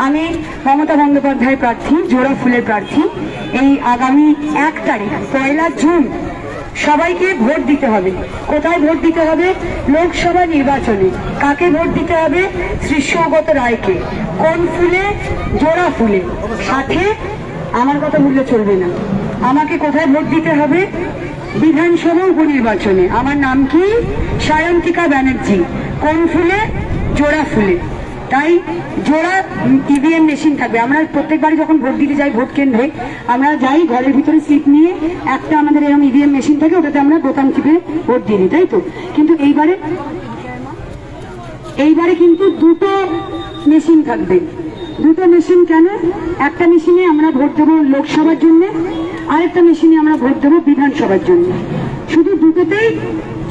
আমি মমতা বন্দ্যোপাধ্যায় প্রার্থী, জোড়া ফুলের প্রার্থী। এই আগামী 1 তারিখ 1 জুন সবাইকে ভোট দিতে হবে। কোথায় ভোট দিতে হবে? লোকসভা নির্বাচনে। কাকে ভোট দিতে হবে? শ্রী সৌগত রায়কে। কোন ফুলে? জোড়া ফুলে। সাথে আমার কথা ভুললে চলবে না। আমাকে কোথায় ভোট দিতে হবে? বিধানসভা উপনির্বাচনে। আমার নাম কি? সায়ন্তিকা ব্যানার্জি। কোন ফুলে? জোড়া ফুলে। তাই জোড়া ইভিএম মেশিন থাকবে। আমরা প্রত্যেকবারই যখন ভোট দিতে যাই ভোট কেন্দ্রে আমরা যাই, ঘরের ভিতরে স্লিপ নিয়ে একটা আমাদের এরকম ইভিএম মেশিন থাকে, ওটাতে আমরা বোতাম টিপে ভোট দিয়ে দিই, তাই তো। কিন্তু এইবারে কিন্তু দুটো মেশিন থাকবে। দুটো মেশিন কেন? একটা মেশিনে আমরা ভোট দেবো লোকসভার জন্য, আরেকটা মেশিনে আমরা ভোট দেবো বিধানসভার জন্য। শুধু দুটোতেই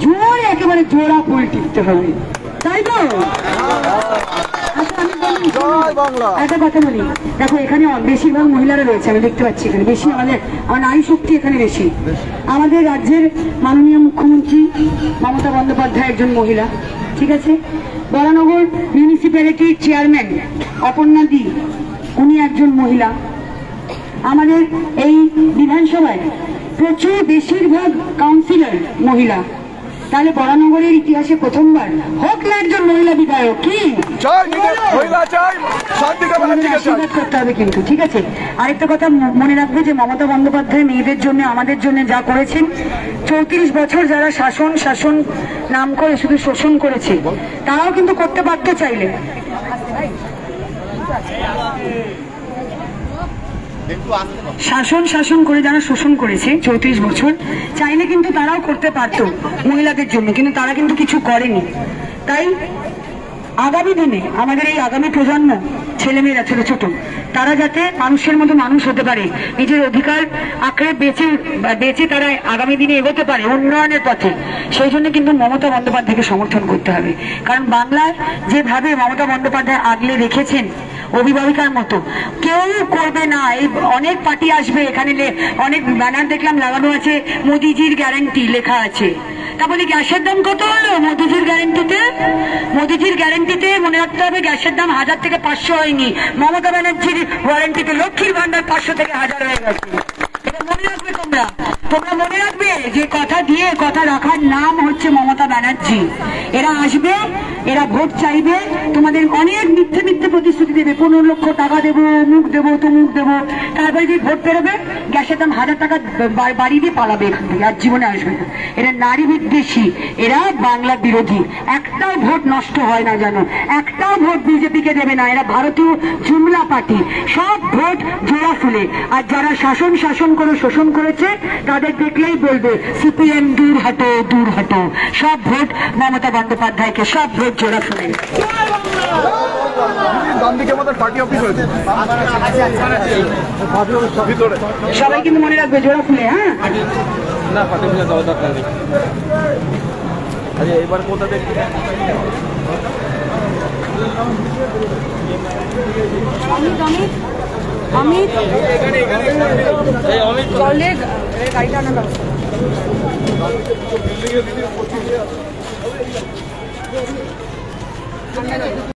জোরে একেবারে জোড়া ফুল টিপতে হবে, তাই তো। একটা কথা বলি, দেখো এখানে বেশিরভাগ মহিলারা রয়েছে, আমি দেখতে পাচ্ছি এখানে বেশি আমার নারী শক্তি এখানে বেশি। আমাদের রাজ্যের মাননীয় মুখ্যমন্ত্রী মমতা বন্দ্যোপাধ্যায় একজন মহিলা, ঠিক আছে। বরানগর মিউনিসিপ্যালিটির চেয়ারম্যান অপর্ণা দি, উনি একজন মহিলা। আমাদের এই বিধানসভায় প্রচুর বেশিরভাগ কাউন্সিলর মহিলা। তাহলে বরানগরের ইতিহাসে প্রথমবার হোক না একজন মহিলা বিধায়ক। কি আশীর্বাদ করতে হবে কিন্তু, ঠিক আছে। আরেকটা কথা মনে রাখবে যে মমতা বন্দ্যোপাধ্যায় মেয়েদের জন্য, আমাদের জন্য যা করেছেন, 34 বছর যারা শাসন নাম করে শুধু শোষণ করেছে, তারাও কিন্তু করতে পারতো চাইলে। শাসন করে যারা শোষণ করেছে 34 বছর, চাইলে কিন্তু তারাও করতে পারতো মহিলাদের জন্য, কিন্তু তারা কিন্তু কিছু করেনি। তাই আগামী দিনে আমাদের এই আগামী প্রজন্ম, ছেলেমেয়েরা ছোট ছোট, তারা যাতে মানুষের মতো মানুষ হতে পারে, নিজের অধিকার আঁকড়ে বেঁচে তারা আগামী দিনে এগোতে পারে উন্নয়নের পথে, সেই জন্য কিন্তু মমতা বন্দ্যোপাধ্যায়কে সমর্থন করতে হবে। কারণ বাংলায় যেভাবে মমতা বন্দ্যোপাধ্যায় আগলে রেখেছেন অভিভাবিকার মতো কেউ করবে না। এই অনেক পার্টি আসবে এখানে, অনেক ব্যানার দেখলাম লাগানো আছে, মোদিজির গ্যারান্টি লেখা আছে। তা বলি গ্যাসের দাম কত হলো মোদিজির গ্যারান্টিতে? মোদিজির গ্যারান্টিতে মনে রাখতে হবে গ্যাসের দাম 1000 থেকে 500 হয়নি। মমতা ব্যানার্জির ওয়ারেন্টিতে লক্ষ্মীর ভান্ডার 500 থেকে 1000 হয়ে গেছে। এটা মনে রাখবে তোমরা মনে রাখবে যে কথা দিয়ে কথা রাখার নাম হচ্ছে মমতা ব্যানার্জি। এরা আসবে, এরা ভোট চাইবে, তোমাদের অনেক মিথ্যে প্রতিশ্রুতি দেবে, 15 লক্ষ টাকা দেবো, মুখ দেবো, তমুক দেবো। তারপরে যে ভোট বেরোবে গ্যাসের দাম 1000 টাকা বাড়িয়ে দিয়ে পালাবে এখান থেকে, আর জীবনে আসবে না। এরা নারী বিদ্বেষী, এরা বাংলা বিরোধী। একটাও ভোট নষ্ট হয় না জানো, একটাও ভোট বিজেপিকে দেবে না। এরা ভারতীয় জুমলা পার্টি, সব ভোট জোড়া ফুলে। আর যারা শাসন করে শোষণ করেছে তাদের দেখলেই বলবে সিপিএম দূর হাটো। সব ভোট মমতা বন্দ্যোপাধ্যায়কে, সব ভোট জোড়া ফুলে। সবাই কিন্তু মনে রাখবে জোড়া ফুলে। হ্যাঁ, এবার কোথা থেকে অমিত গাড়িটা আনা ব্যবস্থা।